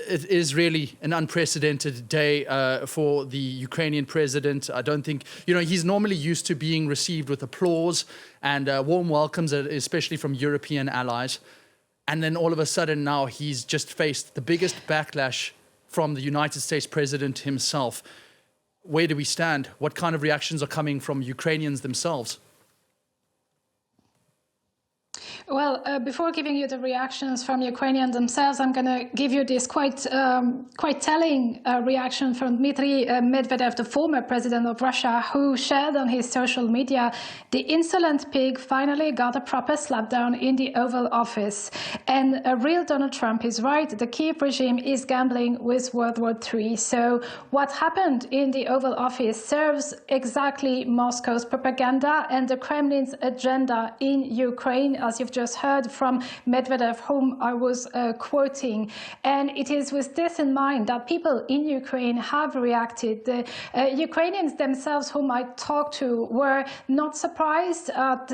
it is really an unprecedented day for the Ukrainian president. I don't think, he's normally used to being received with applause and warm welcomes, especially from European allies. And then all of a sudden now he's just faced the biggest backlash from the United States president himself. Where do we stand? What kind of reactions are coming from Ukrainians themselves? Well, before giving you the reactions from Ukrainians themselves, I'm going to give you this quite telling reaction from Dmitry Medvedev, the former president of Russia, who shared on his social media, "The insolent pig finally got a proper slapdown in the Oval Office. And a real Donald Trump is right. The Kyiv regime is gambling with World War III. So what happened in the Oval Office serves exactly Moscow's propaganda and the Kremlin's agenda in Ukraine, as you've just heard from Medvedev, whom I was quoting. And it is with this in mind that people in Ukraine have reacted. The Ukrainians themselves, whom I talked to, were not surprised at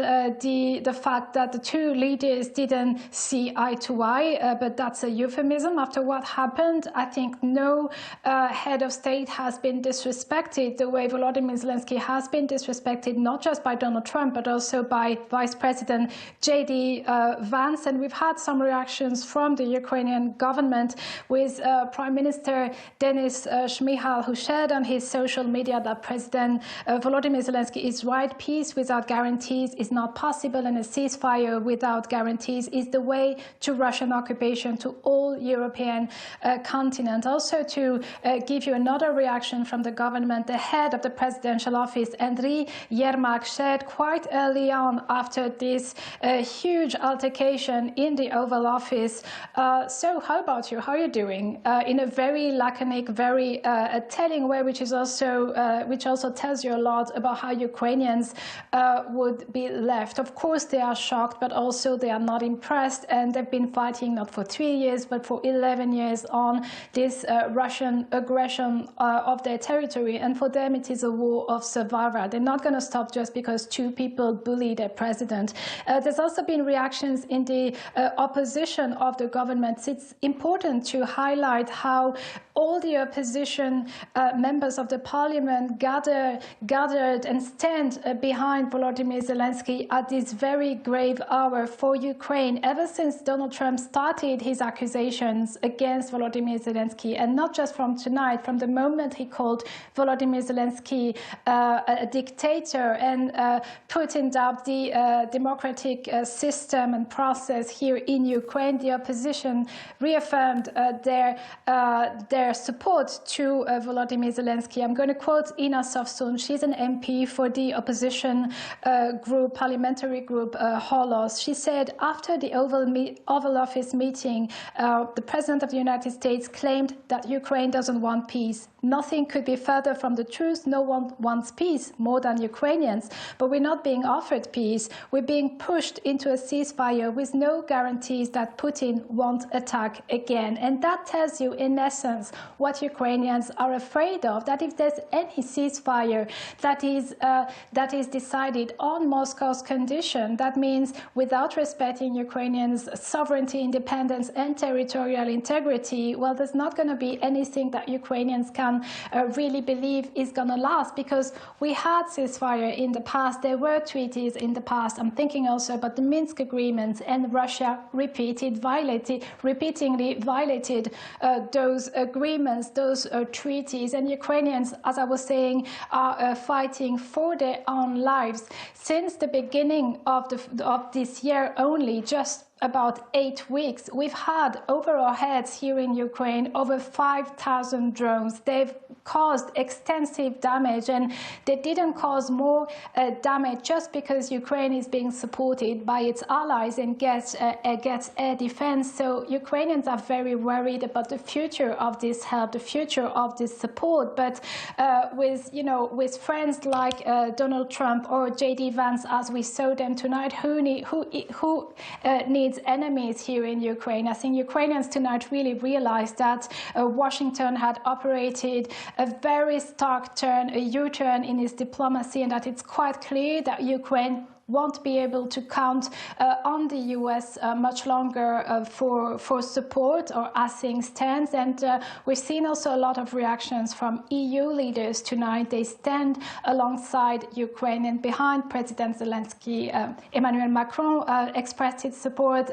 the fact that the two leaders didn't see eye to eye, but that's a euphemism. After what happened, I think no head of state has been disrespected the way Volodymyr Zelensky has been disrespected, not just by Donald Trump, but also by Vice President J.D. Vance. And we've had some reactions from the Ukrainian government with Prime Minister Denis Shmyhal, who shared on his social media that President Volodymyr Zelensky is right. Peace without guarantees is not possible, and a ceasefire without guarantees is the way to Russian occupation to all European continent. Also, to give you another reaction from the government, the head of the presidential office, Andriy Yermak, shared quite early on after this huge altercation in the Oval Office. So how about you? How are you doing? In a very laconic, very telling way, which also tells you a lot about how Ukrainians would be left. Of course, they are shocked, but also they are not impressed, and they've been fighting not for 3 years, but for 11 years on this Russian aggression of their territory. And for them, it is a war of survival. They're not going to stop just because two people bully their president. There's also been reactions in the opposition of the government. It's important to highlight how all the opposition members of the parliament gathered and stand behind Volodymyr Zelensky at this very grave hour for Ukraine. Ever since Donald Trump started his accusations against Volodymyr Zelensky, and not just from tonight, from the moment he called Volodymyr Zelensky a dictator and put in doubt the democratic system and process here in Ukraine, the opposition reaffirmed their support to Volodymyr Zelensky. I'm going to quote Ina Sovsun. She's an MP for the opposition group, parliamentary group Holos. She said, after the Oval Office meeting, the President of the United States claimed that Ukraine doesn't want peace. Nothing could be further from the truth. No one wants peace more than Ukrainians. But we're not being offered peace. We're being pushed into a ceasefire with no guarantees that Putin won't attack again. And that tells you, in essence, what Ukrainians are afraid of, that if there's any ceasefire that is decided on Moscow's condition, that means without respecting Ukrainians' sovereignty, independence, and territorial integrity, well, there's not going to be anything that Ukrainians can really believe is going to last, because we had ceasefire in the past. There were treaties in the past. I'm thinking also about the Minsk agreements, and Russia repeatedly violated those agreements, those treaties. And Ukrainians, as I was saying, are fighting for their own lives. Since the beginning of this year only, just about 8 weeks, we've had over our heads here in Ukraine over 5,000 drones. They've caused extensive damage, and they didn't cause more damage just because Ukraine is being supported by its allies and gets air defense. So Ukrainians are very worried about the future of this help, the future of this support. But with friends like Donald Trump or J.D. Vance, as we saw them tonight, who needs enemies here in Ukraine? I think Ukrainians tonight really realized that Washington had operated a very stark turn, a U-turn in its diplomacy, and that it's quite clear that Ukraine won't be able to count on the US much longer for support or as things stand. And we've seen also a lot of reactions from EU leaders tonight. They stand alongside Ukraine and behind President Zelensky. Emmanuel Macron expressed his support,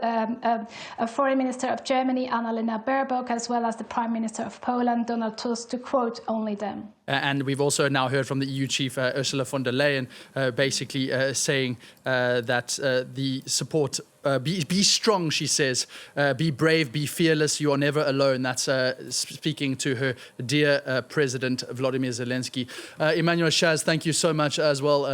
Foreign Minister of Germany, Annalena Baerbock, as well as the Prime Minister of Poland, Donald Tusk, to quote only them. And we've also now heard from the EU chief, Ursula von der Leyen, basically saying that the support, be strong, she says, be brave, be fearless, you are never alone. That's speaking to her dear President Volodymyr Zelensky. Emmanuelle Chaze, thank you so much as well